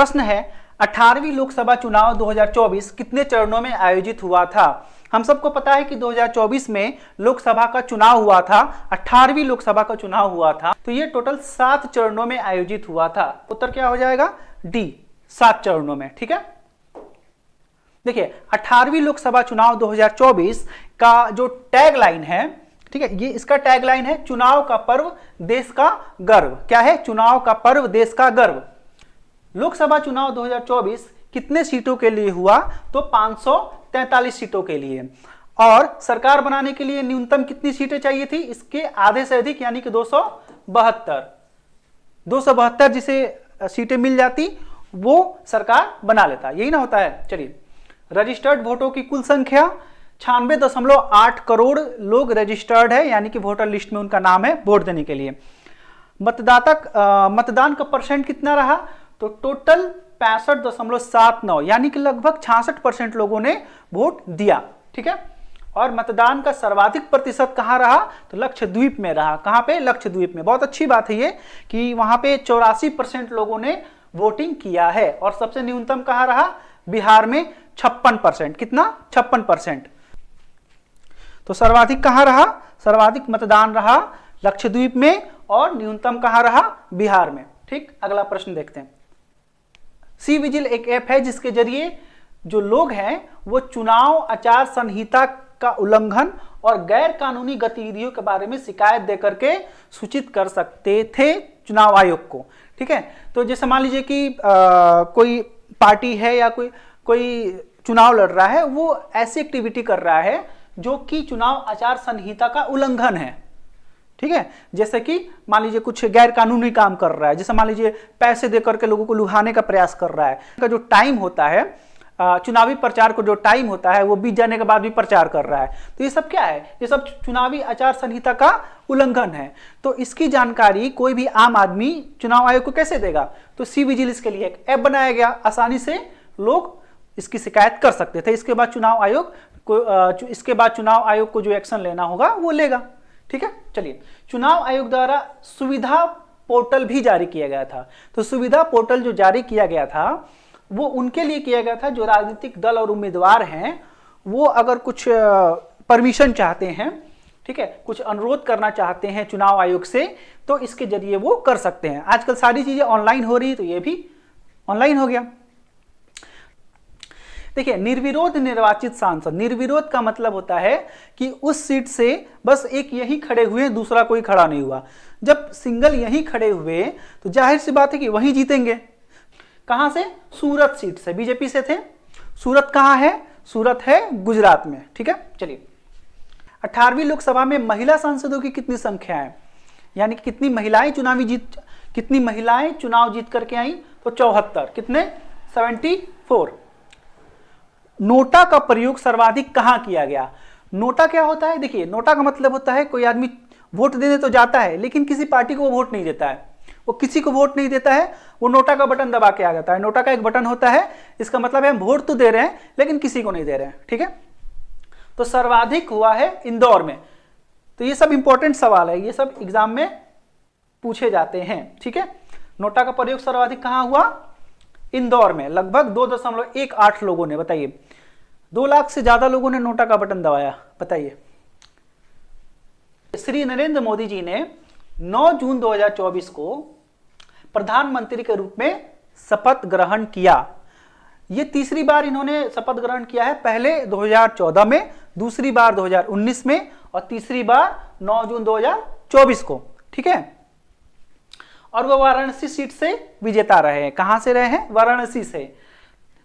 प्रश्न है 18वीं लोकसभा चुनाव 2024 कितने चरणों में आयोजित हुआ था। हम सबको पता है कि 2024 में लोकसभा का चुनाव हुआ था, 18वीं लोकसभा का चुनाव हुआ था, तो ये टोटल 7 चरणों में आयोजित हुआ था। उत्तर क्या हो जाएगा? डी, 7 चरणों में। ठीक है, देखिए 18वीं लोकसभा चुनाव 2024 का जो टैग लाइन है, ठीक है, ये इसका टैग लाइन है चुनाव का पर्व देश का गर्व। क्या है? चुनाव का पर्व देश का गर्व। लोकसभा चुनाव 2024 कितने सीटों के लिए हुआ? तो 543 सीटों के लिए। और सरकार बनाने के लिए न्यूनतम कितनी सीटें चाहिए थी? इसके आधे से अधिक, यानी कि 272 जिसे सीटें मिल जाती वो सरकार बना लेता। यही ना होता है। चलिए, रजिस्टर्ड वोटों की कुल संख्या 96.8 करोड़ लोग रजिस्टर्ड है, यानी कि वोटर लिस्ट में उनका नाम है वोट देने के लिए। मतदान का परसेंट कितना रहा? तो टोटल 65.79, यानी कि लगभग 66% लोगों ने वोट दिया। ठीक है, और मतदान का सर्वाधिक प्रतिशत कहां रहा? तो लक्षद्वीप में रहा। कहां पे? लक्षद्वीप में। बहुत अच्छी बात है ये कि वहां पे 84% लोगों ने वोटिंग किया है। और सबसे न्यूनतम कहां रहा? बिहार में 56%। कितना? 56%। तो सर्वाधिक कहां रहा? सर्वाधिक मतदान रहा लक्षद्वीप में, और न्यूनतम कहां रहा? बिहार में। ठीक, अगला प्रश्न देखते हैं। सी विजिल एक ऐप है जिसके जरिए जो लोग हैं वो चुनाव आचार संहिता का उल्लंघन और गैर कानूनी गतिविधियों के बारे में शिकायत देकर के सूचित कर सकते थे चुनाव आयोग को। ठीक है, तो जैसे मान लीजिए कि कोई पार्टी है या कोई चुनाव लड़ रहा है, वो ऐसी एक्टिविटी कर रहा है जो कि चुनाव आचार संहिता का उल्लंघन है। ठीक है, जैसे कि मान लीजिए कुछ गैर कानूनी काम कर रहा है, जैसे मान लीजिए पैसे देकर के लोगों को लुभाने का प्रयास कर रहा है। का जो टाइम होता है, चुनावी प्रचार को जो टाइम होता है वो बीत जाने के बाद भी प्रचार कर रहा है, तो ये सब क्या है? ये सब चुनावी आचार संहिता का उल्लंघन है। तो इसकी जानकारी कोई भी आम आदमी चुनाव आयोग को कैसे देगा? तो सी विजिल के लिए एक ऐप बनाया गया, आसानी से लोग इसकी शिकायत कर सकते थे। इसके बाद चुनाव आयोग को जो एक्शन लेना होगा वो लेगा। ठीक है, चलिए, चुनाव आयोग द्वारा सुविधा पोर्टल भी जारी किया गया था। तो सुविधा पोर्टल जो जारी किया गया था वो उनके लिए किया गया था जो राजनीतिक दल और उम्मीदवार हैं, वो अगर कुछ परमिशन चाहते हैं, ठीक है, कुछ अनुरोध करना चाहते हैं चुनाव आयोग से, तो इसके जरिए वो कर सकते हैं। आजकल सारी चीजें ऑनलाइन हो रही है, तो ये भी ऑनलाइन हो गया। देखिए, निर्विरोध निर्वाचित सांसद, निर्विरोध का मतलब होता है कि उस सीट से बस एक यही खड़े हुए, दूसरा कोई खड़ा नहीं हुआ। जब सिंगल यही खड़े हुए तो जाहिर सी बात है कि वही जीतेंगे। कहां से? सूरत सीट से, बीजेपी से थे। सूरत कहां है? सूरत है गुजरात में। ठीक है, चलिए, 18वीं लोकसभा में महिला सांसदों की कितनी संख्या है, यानी कि कितनी महिलाएं चुनाव जीत करके आई? तो 74। कितने? 74। नोटा का प्रयोग सर्वाधिक कहां किया गया? नोटा क्या होता है? देखिए, नोटा का मतलब होता है कोई आदमी वोट देने तो जाता है लेकिन किसी पार्टी को वो वोट नहीं देता है, वो किसी को वोट नहीं देता है, वो नोटा का बटन दबा के आ जाता है। नोटा का एक बटन होता है, इसका मतलब है हम वोट तो दे रहे हैं लेकिन किसी को नहीं दे रहे हैं। ठीक है, तो सर्वाधिक हुआ है इंदौर में। तो ये सब इंपॉर्टेंट सवाल है, ये सब एग्जाम में पूछे जाते हैं। ठीक है, नोटा का प्रयोग सर्वाधिक कहां हुआ? इंदौर में। लगभग 2.18 लोगों ने, बताइए, 2 लाख से ज्यादा लोगों ने नोटा का बटन दबाया। बताइए, श्री नरेंद्र मोदी जी ने 9 जून 2024 को प्रधानमंत्री के रूप में शपथ ग्रहण किया। ये तीसरी बार इन्होंने शपथ ग्रहण किया है, पहले 2014 में, दूसरी बार 2019 में, और तीसरी बार 9 जून 2024 को। ठीक है, और वो वाराणसी सीट से विजेता रहे हैं। कहां से रहे हैं? वाराणसी से।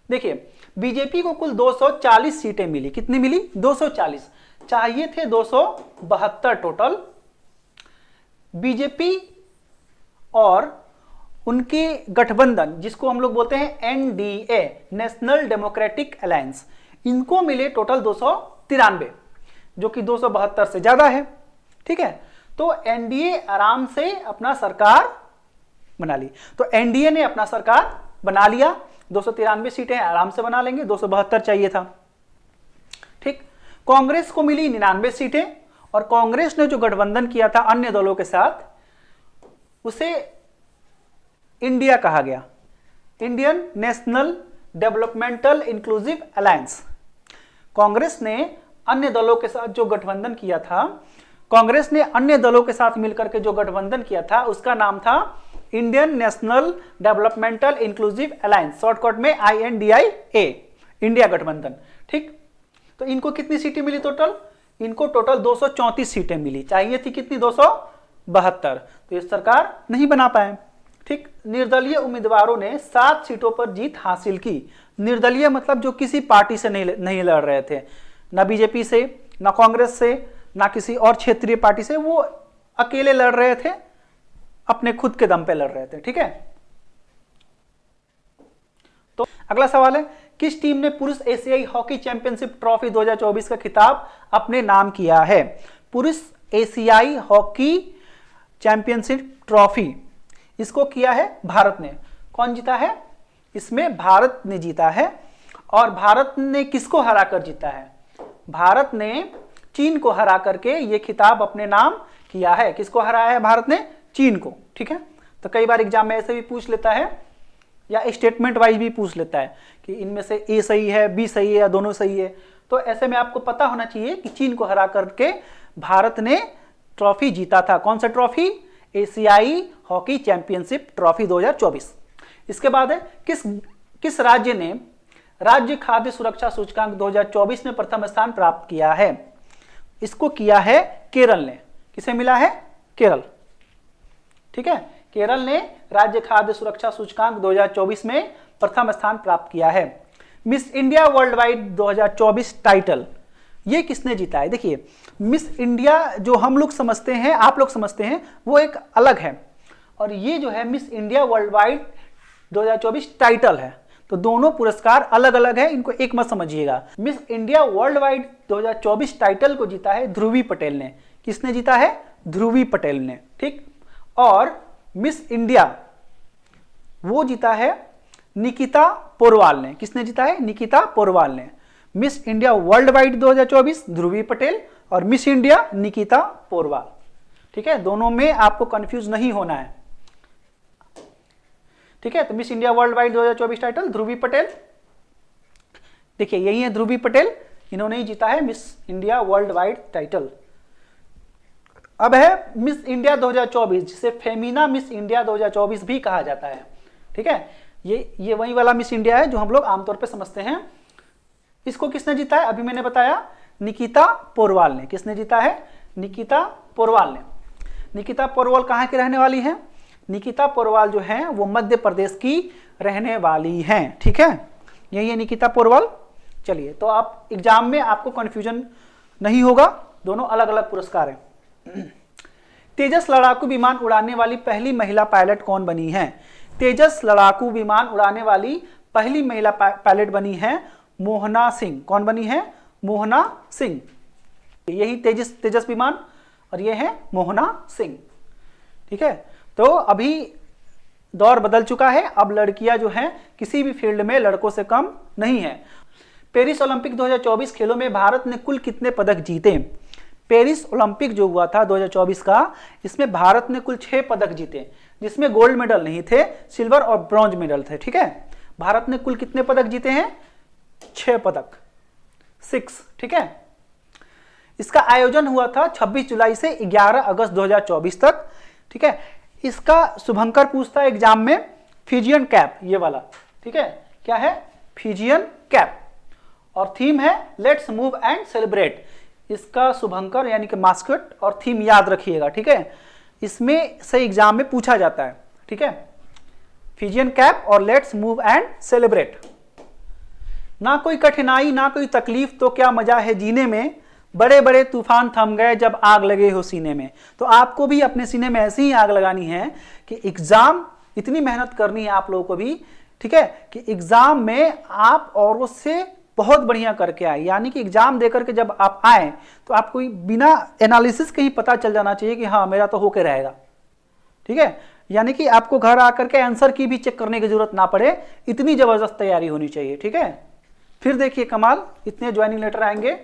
देखिए, बीजेपी को कुल 240 सीटें मिली। कितनी मिली? 240। चाहिए थे 272 टोटल। बीजेपी और उनके गठबंधन, जिसको हम लोग बोलते हैं एनडीए, नेशनल डेमोक्रेटिक अलायंस, इनको मिले टोटल 293, जो कि 272 से ज्यादा है। ठीक है, तो एनडीए आराम से अपना सरकार बना ली। तो एनडीए ने अपना सरकार बना लिया, 293 सीटें आराम से बना लेंगे, 272 चाहिए था। ठीक, कांग्रेस को मिली 99 सीटें, और कांग्रेस ने जो गठबंधन किया था अन्य दलों के साथ, उसे इंडिया कहा गया। Indian national developmental inclusive alliance. Congress ने अन्य दलों के साथ जो गठबंधन किया था, कांग्रेस ने अन्य दलों के साथ मिलकर के जो गठबंधन किया था उसका नाम था Indian national developmental inclusive alliance, shortcut में INDIA, इंडिया गठबंधन। ठीक, तो इनको कितनी सीटें मिली टोटल? इनको टोटल 234 सीटें मिली। चाहिए थी कितनी? 272। तो ये सरकार नहीं बना पाए। ठीक, निर्दलीय उम्मीदवारों ने 7 सीटों पर जीत हासिल की। निर्दलीय मतलब जो किसी पार्टी से नहीं लड़ रहे थे, ना बीजेपी से, ना कांग्रेस से, ना किसी और क्षेत्रीय पार्टी से, वो अकेले लड़ रहे थे, अपने खुद के दम पे लड़ रहे थे। ठीक है, तो अगला सवाल है, किस टीम ने पुरुष एशियाई हॉकी चैंपियनशिप ट्रॉफी 2024 का खिताब अपने नाम किया है? पुरुष एशियाई हॉकी चैंपियनशिप ट्रॉफी इसको किया है भारत ने। कौन जीता है? इसमें भारत ने जीता है। और भारत ने किसको हरा कर जीता है? भारत ने चीन को हरा करके ये खिताब अपने नाम किया है। किसको हराया है भारत ने? चीन को। ठीक है, तो कई बार एग्जाम में ऐसे भी पूछ लेता है या स्टेटमेंट वाइज भी पूछ लेता है कि इनमें से ए सही है, बी सही है या दोनों सही है। तो ऐसे में आपको पता होना चाहिए कि चीन को हरा करके भारत ने ट्रॉफी जीता था। कौन सा ट्रॉफी? एशियाई हॉकी चैंपियनशिप ट्रॉफी 2024। इसके बाद है, किस राज्य ने राज्य खाद्य सुरक्षा सूचकांक 2024 में प्रथम स्थान प्राप्त किया है? इसको किया है केरल ने। किसे मिला है? केरल। ठीक है, केरल ने राज्य खाद्य सुरक्षा सूचकांक 2024 में प्रथम स्थान प्राप्त किया है। Miss India worldwide 2024 title ये किसने जीता है? देखिए, मिस इंडिया जो हम लोग समझते हैं, आप लोग समझते हैं, वो एक अलग है, और ये जो है Miss India worldwide 2024 title है। तो दोनों पुरस्कार अलग अलग है, इनको एक मत समझिएगा। Miss India worldwide 2024 title को जीता है ध्रुवी पटेल ने। किसने जीता है? ध्रुवी पटेल ने। ठीक, और मिस इंडिया वो जीता है निकिता पोरवाल ने। किसने जीता है? निकिता पोरवाल ने। मिस इंडिया वर्ल्ड वाइड 2024 ध्रुवी पटेल और मिस इंडिया निकिता पोरवाल। ठीक है, दोनों में आपको कंफ्यूज नहीं होना है। ठीक है, तो Miss India worldwide 2024 title Dhruvi Patel, देखिए यही है ध्रुवी पटेल, इन्होंने ही जीता है Miss India worldwide title. अब है मिस इंडिया 2024, जिसे फेमिना मिस इंडिया 2024 भी कहा जाता है। ठीक है, ये वही वाला मिस इंडिया है जो हम लोग आमतौर पे समझते हैं। इसको किसने जीता है? अभी मैंने बताया, निकिता पोरवाल ने। किसने जीता है? निकिता पोरवाल ने। निकिता पोरवाल कहाँ की रहने वाली है? निकिता पोरवाल जो है वो मध्य प्रदेश की रहने वाली हैं। ठीक है, यही है निकिता पोरवाल। चलिए, तो आप एग्जाम में आपको कंफ्यूजन नहीं होगा, दोनों अलग अलग पुरस्कार हैं। तेजस लड़ाकू विमान उड़ाने वाली पहली महिला पायलट कौन बनी है? तेजस लड़ाकू विमान उड़ाने वाली पहली महिला पायलट बनी है मोहना सिंह। कौन बनी है? मोहना सिंह। यही तेजस विमान और ये है मोहना सिंह। ठीक है, तो अभी दौर बदल चुका है, अब लड़कियां जो हैं किसी भी फील्ड में लड़कों से कम नहीं है। पेरिस ओलंपिक 2024 खेलों में भारत ने कुल कितने पदक जीते? पेरिस ओलंपिक जो हुआ था 2024 का, इसमें भारत ने कुल 6 पदक जीते, जिसमें गोल्ड मेडल नहीं थे, सिल्वर और ब्रॉन्ज मेडल थे। ठीक है, भारत ने कुल कितने पदक जीते हैं? 6 पदक, 6। ठीक है, इसका आयोजन हुआ था 26 जुलाई से 11 अगस्त 2024 तक। ठीक है, इसका शुभंकर पूछता है एग्जाम में, फिजियन कैप, ये वाला। ठीक है, क्या है? फिजियन कैप, और थीम है लेट्स मूव एंड सेलिब्रेट। इसका शुभंकर यानी कि मास्कट और थीम याद रखिएगा। ठीक है, इसमें से एग्जाम में पूछा जाता है। ठीक है, फिजियन कैप और लेट्स मूव एंड सेलिब्रेट। ना कोई कठिनाई ना कोई तकलीफ तो क्या मजा है जीने में, बड़े बड़े तूफान थम गए जब आग लगे हो सीने में। तो आपको भी अपने सीने में ऐसी ही आग लगानी है कि एग्जाम, इतनी मेहनत करनी है आप लोगों को भी। ठीक है, कि एग्जाम में आप औरों से बहुत बढ़िया करके आए, यानी कि एग्जाम देकर के जब आप आए तो आपको बिना एनालिसिस के ही पता चल जाना चाहिए कि हाँ मेरा तो होके रहेगा। ठीक है, यानी कि आपको घर आकर के आंसर की भी चेक करने की जरूरत ना पड़े, इतनी जबरदस्त तैयारी होनी चाहिए। ठीक है, फिर देखिए कमाल, इतने ज्वाइनिंग लेटर आएंगे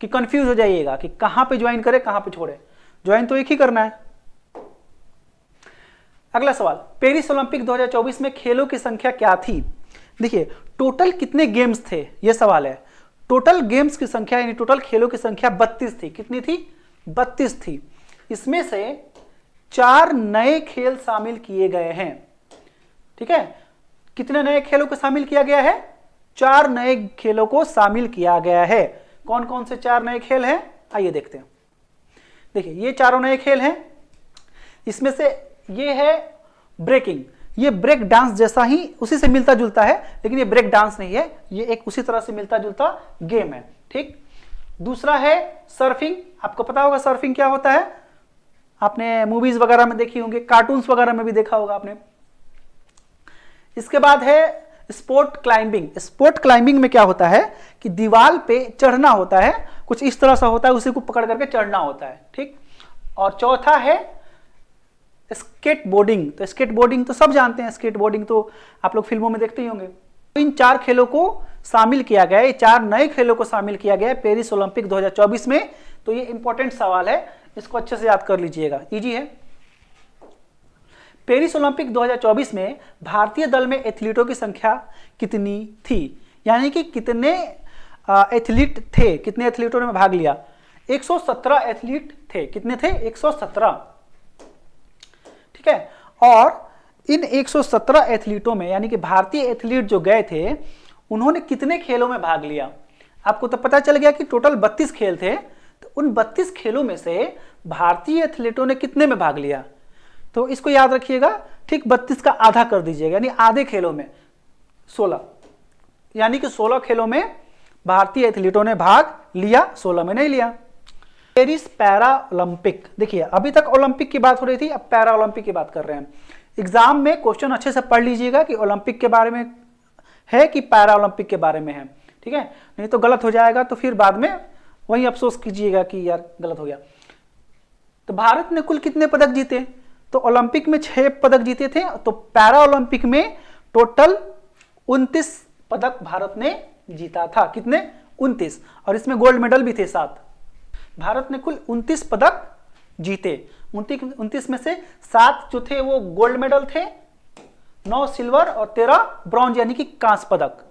कि कंफ्यूज हो जाइएगा कि कहां पे ज्वाइन करें कहां पे छोड़े। ज्वाइन तो एक ही करना है। अगला सवाल, पेरिस ओलंपिक 2024 में खेलों की संख्या क्या थी? देखिए टोटल कितने गेम्स थे, यह सवाल है। टोटल गेम्स की संख्या यानी टोटल खेलों की संख्या 32 थी। कितनी थी? 32 थी। इसमें से 4 नए खेल शामिल किए गए हैं। ठीक है, कितने नए खेलों को शामिल किया गया है? 4 नए खेलों को शामिल किया गया है। कौन कौन से 4 नए खेल हैं, आइए देखते हैं। देखिए ये चारों नए खेल हैं। इसमें से ये है ब्रेकिंग, ये ब्रेक डांस जैसा ही उसी से मिलता जुलता है, लेकिन ये ब्रेक डांस नहीं है, ये एक उसी तरह से मिलता जुलता गेम है। ठीक, दूसरा है सर्फिंग। आपको पता होगा सर्फिंग क्या होता है, आपने मूवीज वगैरह में देखी होंगे, कार्टून्स वगैरह में भी देखा होगा आपने। इसके बाद है स्पोर्ट क्लाइंबिंग। स्पोर्ट क्लाइंबिंग में क्या होता है कि दीवार पे चढ़ना होता है, कुछ इस तरह सा होता है, उसी को पकड़ करके चढ़ना होता है। ठीक, और चौथा है स्केट बोर्डिंग। तो स्केट बोर्डिंग तो सब जानते हैं, स्केट बोर्डिंग तो आप लोग फिल्मों में देखते ही होंगे। तो इन 4 खेलों को शामिल किया गया है, 4 नए खेलों को शामिल किया गया है पेरिस ओलंपिक 2024 में। तो ये इंपॉर्टेंट सवाल है, इसको अच्छे से याद कर लीजिएगा, इजी है। पेरिस ओलंपिक 2024 में भारतीय दल में एथलीटों की संख्या कितनी थी, यानी कि कितने एथलीट थे, कितने एथलीटों ने भाग लिया? 117 एथलीट थे। कितने थे? 117। ठीक है, और इन 117 एथलीटों में यानी कि भारतीय एथलीट जो गए थे उन्होंने कितने खेलों में भाग लिया? आपको तो पता चल गया कि टोटल 32 खेल थे, तो उन 32 खेलों में से भारतीय एथलीटों ने कितने में भाग लिया? तो इसको याद रखिएगा। ठीक, 32 का आधा कर दीजिएगा, यानी आधे खेलों में 16, यानी कि 16 खेलों में भारतीय एथलीटों ने भाग लिया, 16 में नहीं लिया। पेरिस पैरा ओलंपिक, देखिए अभी तक ओलंपिक की बात हो रही थी, अब पैरा ओलंपिक की बात कर रहे हैं। एग्जाम में क्वेश्चन अच्छे से पढ़ लीजिएगा कि ओलंपिक के बारे में है कि पैरा ओलंपिक के बारे में है। ठीक है, नहीं तो गलत हो जाएगा, तो फिर बाद में वही अफसोस कीजिएगा कि यार गलत हो गया। तो भारत ने कुल कितने पदक जीते? तो ओलंपिक में 6 पदक जीते थे, तो पैरा ओलंपिक में टोटल 29 पदक भारत ने जीता था। कितने? 29, और इसमें गोल्ड मेडल भी थे 7। भारत ने कुल 29 पदक जीते। 29 में से 7 जो थे वो गोल्ड मेडल थे, 9 सिल्वर और 13 ब्रॉन्ज यानी कि कांस्य पदक।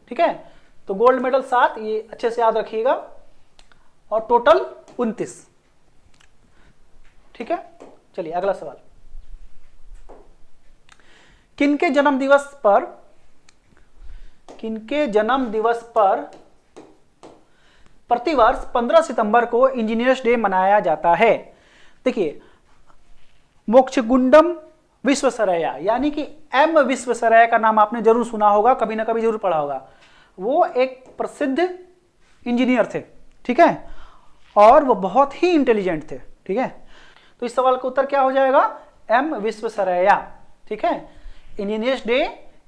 ठीक है, तो गोल्ड मेडल 7, ये अच्छे से याद रखिएगा, और टोटल 29। ठीक है, चलिए अगला सवाल। किनके जन्म दिवस पर प्रतिवर्ष 15 सितंबर को इंजीनियर्स डे मनाया जाता है? देखिए मोक्षगुंडम विश्वेश्वरैया, यानी कि एम विश्वेश्वरैया का नाम आपने जरूर सुना होगा, कभी ना कभी जरूर पढ़ा होगा। वो एक प्रसिद्ध इंजीनियर थे। ठीक है, और वो बहुत ही इंटेलिजेंट थे। ठीक है, तो इस सवाल का उत्तर क्या हो जाएगा? एम विश्वेश्वरैया। ठीक है, इंजीनियर्स डे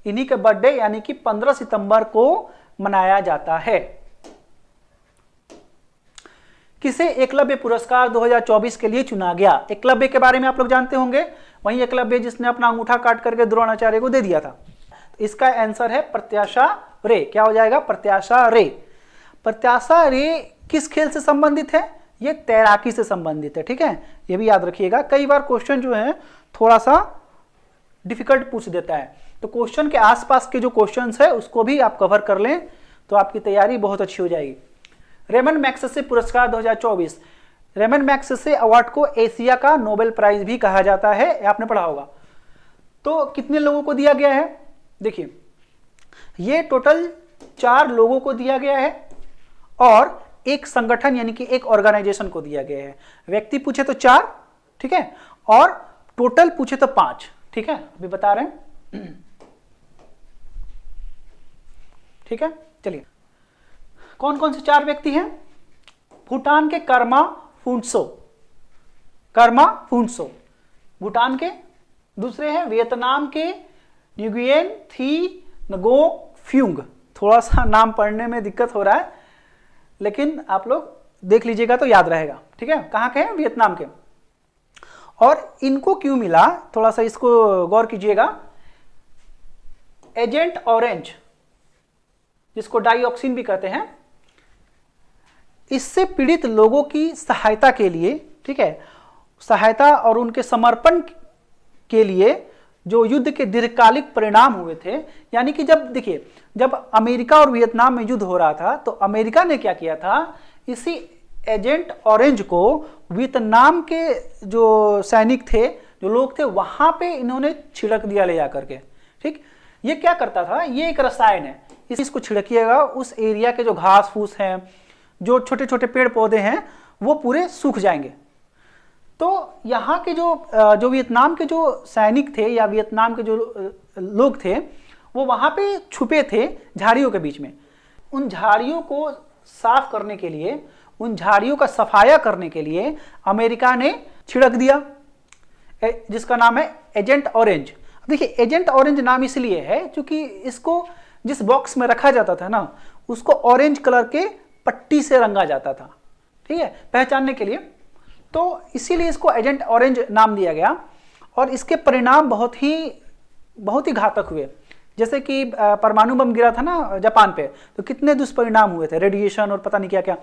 इन्हीं के बर्थडे यानी कि 15 सितंबर को मनाया जाता है। किसे एकलव्य पुरस्कार 2024 के लिए चुना गया? एकलव्य के बारे में आप लोग जानते होंगे, वही एकलव्य जिसने अपना अंगूठा काट करके द्रोणाचार्य को दे दिया था। तो इसका आंसर है प्रत्याशा रे। क्या हो जाएगा? प्रत्याशा रे। प्रत्याशा रे किस खेल से संबंधित है? ये तैराकी से संबंधित है। ठीक है, ये भी याद रखिएगा। कई बार क्वेश्चन जो है थोड़ा सा डिफिकल्ट पूछ देता है, तो क्वेश्चन के आसपास के जो क्वेश्चंस है उसको भी आप कवर कर लें तो आपकी तैयारी बहुत अच्छी हो जाएगी। रेमन मैग्सेसे पुरस्कार 2024, रेमन मैग्सेसे अवार्ड को एशिया का नोबेल प्राइज भी कहा जाता है, आपने पढ़ा होगा। तो कितने लोगों को दिया गया है? देखिए ये टोटल 4 लोगों को दिया गया है और एक संगठन यानी कि एक ऑर्गेनाइजेशन को दिया गया है। व्यक्ति पूछे तो 4, ठीक है, और टोटल पूछे तो 5। ठीक है, अभी बता रहे हैं। ठीक है, चलिए कौन कौन से 4 व्यक्ति हैं? भूटान के कर्मा फुंटसो भूटान के। दूसरे हैं वियतनाम के न्युगुएन थी नगो फ्यूंग। थोड़ा सा नाम पढ़ने में दिक्कत हो रहा है, लेकिन आप लोग देख लीजिएगा तो याद रहेगा। ठीक है, कहाँ के हैं? वियतनाम के। और इनको क्यों मिला, थोड़ा सा इसको गौर कीजिएगा। एजेंट ऑरेंज, जिसको डाइऑक्सिन भी कहते हैं, इससे पीड़ित लोगों की सहायता के लिए, ठीक है, सहायता और उनके समर्पण के लिए जो युद्ध के दीर्घकालिक परिणाम हुए थे, यानी कि जब देखिए जब अमेरिका और वियतनाम में युद्ध हो रहा था तो अमेरिका ने क्या किया था, इसी एजेंट ऑरेंज को वियतनाम के जो सैनिक थे, जो लोग थे, वहां पे इन्होंने छिड़क दिया ले जाकर के। ठीक, ये क्या करता था, ये एक रसायन है, इसको छिड़किएगा, उस एरिया के जो घास फूस हैं, जो छोटे छोटे पेड़ पौधे हैं, वो पूरे सूख जाएंगे। तो यहाँ के जो वियतनाम के जो सैनिक थे या वियतनाम के जो लोग थे, वो वहाँ पे छुपे थे झाड़ियों के बीच में। उन झाड़ियों को साफ करने के लिए, उन झाड़ियों का सफाया करने के लिए अमेरिका ने छिड़क दिया, जिसका नाम है एजेंट ऑरेंज। देखिए एजेंट ऑरेंज नाम इसलिए है क्योंकि इसको जिस बॉक्स में रखा जाता था ना, उसको ऑरेंज कलर के पट्टी से रंगा जाता था, ठीक है, पहचानने के लिए। तो इसीलिए इसको एजेंट ऑरेंज नाम दिया गया। और इसके परिणाम बहुत ही घातक हुए। जैसे कि परमाणु बम गिरा था ना जापान पे, तो कितने दुष्परिणाम हुए थे, रेडिएशन और पता नहीं क्या क्या।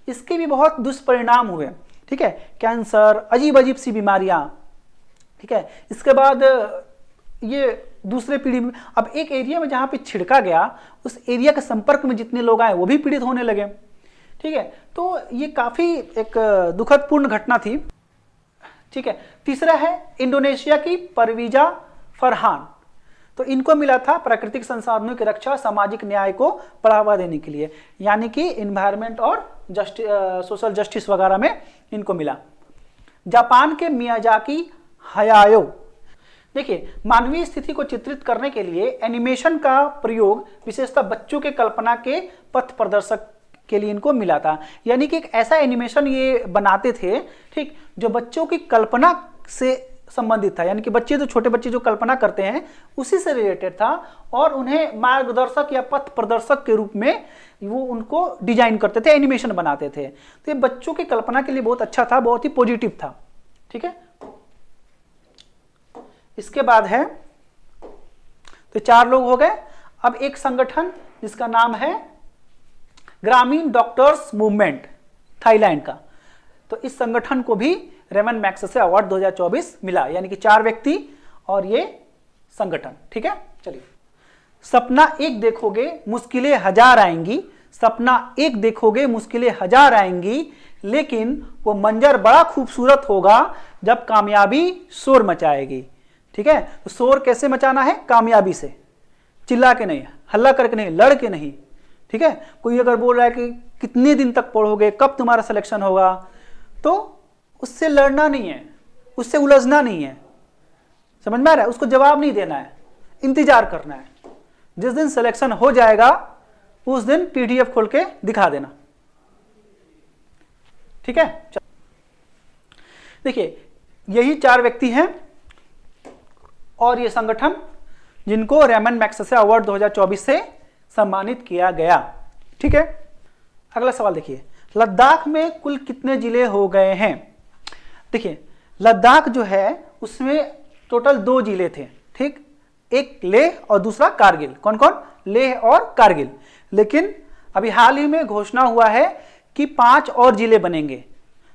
इसके भी बहुत दुष्परिणाम हुए, ठीक है, कैंसर, अजीब अजीब सी बीमारियां, ठीक है। इसके बाद ये दूसरे पीढ़ी में, अब एक एरिया में जहां पे छिड़का गया, उस एरिया के संपर्क में जितने लोग आए वो भी पीड़ित होने लगे, ठीक है। तो ये काफी एक दुखदपूर्ण घटना थी, ठीक है। तीसरा है इंडोनेशिया की परवीजा फरहान। तो इनको मिला था प्राकृतिक संसाधनों की रक्षा, सामाजिक न्याय को बढ़ावा देने के लिए, यानी कि इन्वायरमेंट और सोशल जस्टिस वगैरह में इनको मिला। जापान के मियाजाकी हयायो, देखिए मानवीय स्थिति को चित्रित करने के लिए एनिमेशन का प्रयोग विशेषतः बच्चों के कल्पना के पथ प्रदर्शक के लिए इनको मिला था। यानी कि एक ऐसा एनिमेशन ये बनाते थे, ठीक, जो बच्चों की कल्पना से संबंधित था, यानी कि बच्चे जो छोटे बच्चे जो कल्पना करते हैं उसी से रिलेटेड था, और उन्हें मार्गदर्शक या पथ प्रदर्शक के रूप में वो उनको डिजाइन करते थे, एनिमेशन बनाते थे। तो ये बच्चों की कल्पना के लिए बहुत अच्छा था, बहुत ही पॉजिटिव था, ठीक है। इसके बाद है, तो 4 लोग हो गए। अब एक संगठन जिसका नाम है ग्रामीण डॉक्टर्स मूवमेंट, थाईलैंड का, तो इस संगठन को भी रेमन मैग्सेसे अवार्ड 2024 मिला, यानी कि 4 व्यक्ति और ये संगठन, ठीक है। चलिए, सपना एक देखोगे मुश्किलें हजार आएंगी, सपना एक देखोगे मुश्किलें हजार आएंगी, लेकिन वो मंजर बड़ा खूबसूरत होगा जब कामयाबी शोर मचाएगी, ठीक है। तो शोर कैसे मचाना है, कामयाबी से, चिल्ला के नहीं, हल्ला करके नहीं, लड़ के नहीं, ठीक है। कोई अगर बोल रहा है कि कितने दिन तक पढ़ोगे, कब तुम्हारा सिलेक्शन होगा, तो उससे लड़ना नहीं है, उससे उलझना नहीं है, समझ में आ रहा है, उसको जवाब नहीं देना है, इंतजार करना है। जिस दिन सिलेक्शन हो जाएगा उस दिन पीडीएफ खोल के दिखा देना, ठीक है। देखिए यही 4 व्यक्ति हैं और ये संगठन जिनको रेमन मैग्सेसे अवार्ड 2024 से सम्मानित किया गया, ठीक है। अगला सवाल देखिए, लद्दाख में कुल कितने जिले हो गए हैं। देखिए लद्दाख जो है उसमें टोटल 2 जिले थे, ठीक, एक लेह और दूसरा कारगिल। कौन कौन, लेह और कारगिल। लेकिन अभी हाल ही में घोषणा हुआ है कि 5 और जिले बनेंगे।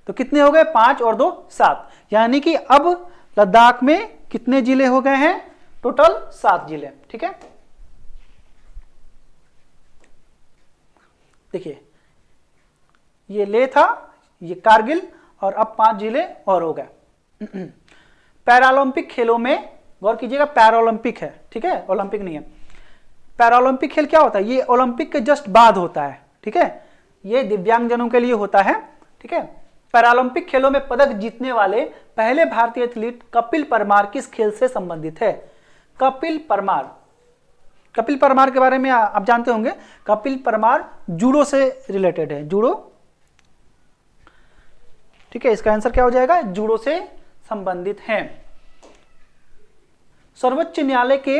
तो कितने हो गए, 5 और 2 7, यानी कि अब लद्दाख में कितने जिले हो गए हैं, टोटल 7 जिले, ठीक है। देखिए ये लेह था, ये कारगिल, और अब 5 जिले और हो गए। पैरालंपिक खेलों में गौर कीजिएगा, पैरालंपिक है, ठीक है, ओलंपिक नहीं है। पैरालंपिक खेल क्या होता है, ये ओलंपिक के जस्ट बाद होता है, ठीक है, ये दिव्यांगजनों के लिए होता है, ठीक है। पैरालंपिक खेलों में पदक जीतने वाले पहले भारतीय एथलीट कपिल परमार किस खेल से संबंधित है। कपिल परमार, कपिल परमार के बारे में आप जानते होंगे, कपिल परमार जूडो से रिलेटेड है, जूडो, ठीक है। इसका आंसर क्या हो जाएगा, जूडो से संबंधित हैं। सर्वोच्च न्यायालय के